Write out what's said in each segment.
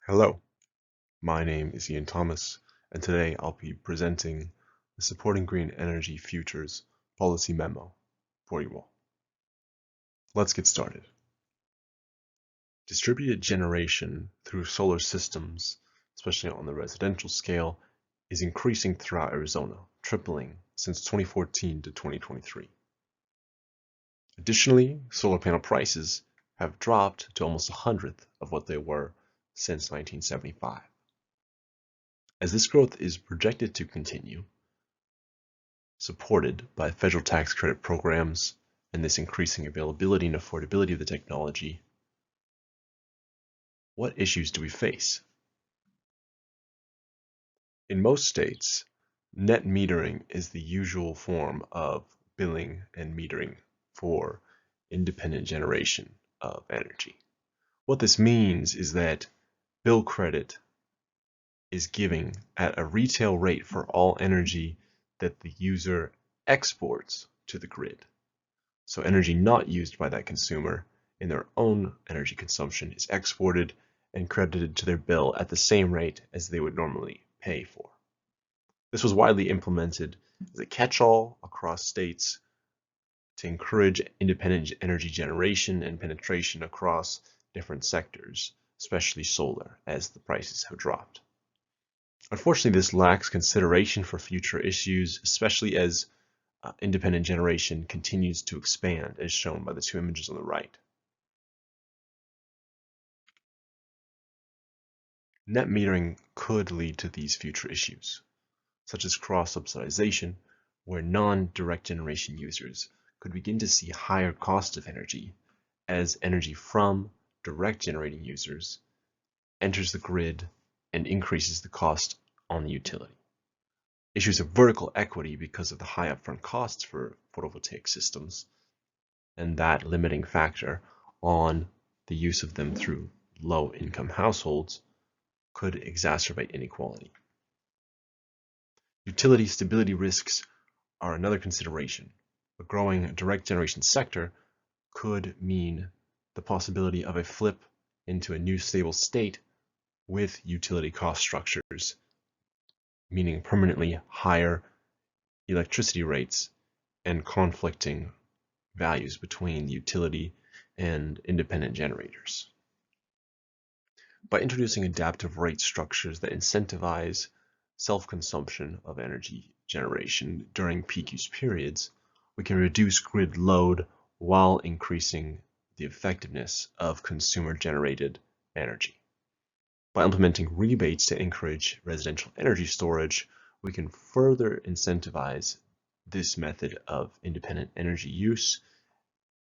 Hello, my name is Ian Thomas, and today I'll be presenting the Supporting Green Energy Futures Policy Memo for you all. Let's get started. Distributed generation through solar systems, especially on the residential scale, is increasing throughout Arizona, tripling since 2014 to 2023. Additionally, solar panel prices have dropped to almost 100th of what they were since 1975. As this growth is projected to continue, supported by federal tax credit programs and this increasing availability and affordability of the technology, what issues do we face? In most states, net metering is the usual form of billing and metering for independent generation of energy. What this means is that bill credit is giving at a retail rate for all energy that the user exports to the grid. So energy not used by that consumer in their own energy consumption is exported and credited to their bill at the same rate as they would normally pay for. This was widely implemented as a catch-all across states to encourage independent energy generation and penetration across different sectors, especially solar, as the prices have dropped. Unfortunately, this lacks consideration for future issues, especially as independent generation continues to expand, as shown by the two images on the right. Net metering could lead to these future issues, such as cross-subsidization, where non-direct generation users could begin to see higher cost of energy as energy from direct generating users enters the grid and increases the cost on the utility. Issues of vertical equity because of the high upfront costs for photovoltaic systems and that limiting factor on the use of them through low-income households could exacerbate inequality. Utility stability risks are another consideration. A growing direct generation sector could mean the possibility of a flip into a new stable state with utility cost structures, meaning permanently higher electricity rates and conflicting values between the utility and independent generators. By introducing adaptive rate structures that incentivize self-consumption of energy generation during peak use periods, we can reduce grid load while increasing the effectiveness of consumer-generated energy. By implementing rebates to encourage residential energy storage, we can further incentivize this method of independent energy use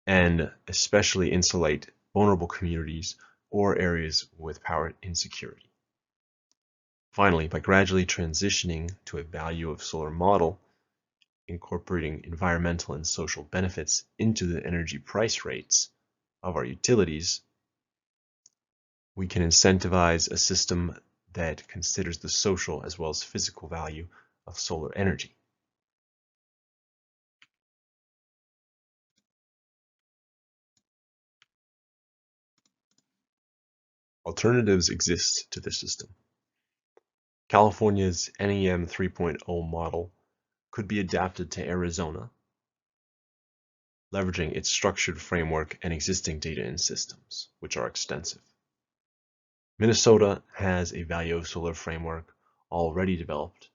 and especially insulate vulnerable communities or areas with power insecurity. Finally, by gradually transitioning to a value of solar model, incorporating environmental and social benefits into the energy price rates of our utilities, we can incentivize a system that considers the social as well as physical value of solar energy. Alternatives exist to this system. California's NEM 3.0 model could be adapted to Arizona, leveraging its structured framework and existing data and systems, which are extensive. Minnesota has a value of solar framework already developed,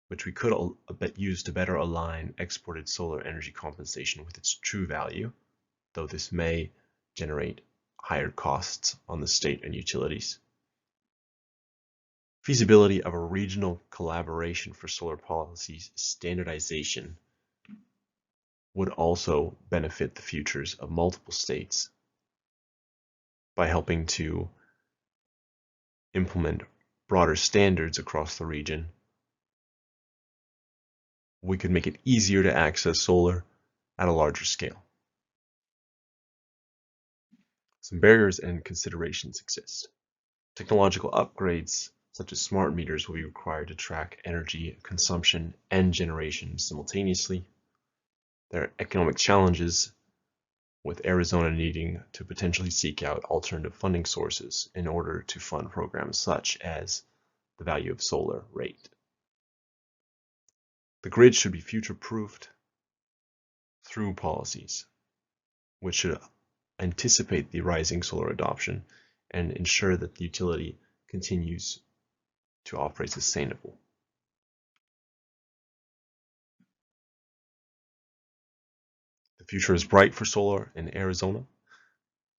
which we could use to better align exported solar energy compensation with its true value, though this may generate higher costs on the state and utilities. Feasibility of a regional collaboration for solar policy standardization would also benefit the futures of multiple states by helping to implement broader standards across the region. We could make it easier to access solar at a larger scale. Some barriers and considerations exist. Technological upgrades such as smart meters will be required to track energy consumption and generation simultaneously. There are economic challenges with Arizona needing to potentially seek out alternative funding sources in order to fund programs such as the value of solar rate. The grid should be future-proofed through policies, which should anticipate the rising solar adoption and ensure that the utility continues to operate sustainably. The future is bright for solar in Arizona,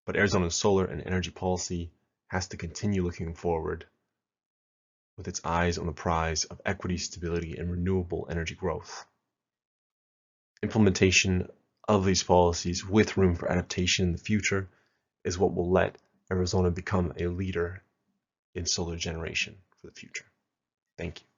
but Arizona's solar and energy policy has to continue looking forward with its eyes on the prize of equity, stability, and renewable energy growth. Implementation of these policies with room for adaptation in the future is what will let Arizona become a leader in solar generation for the future. Thank you.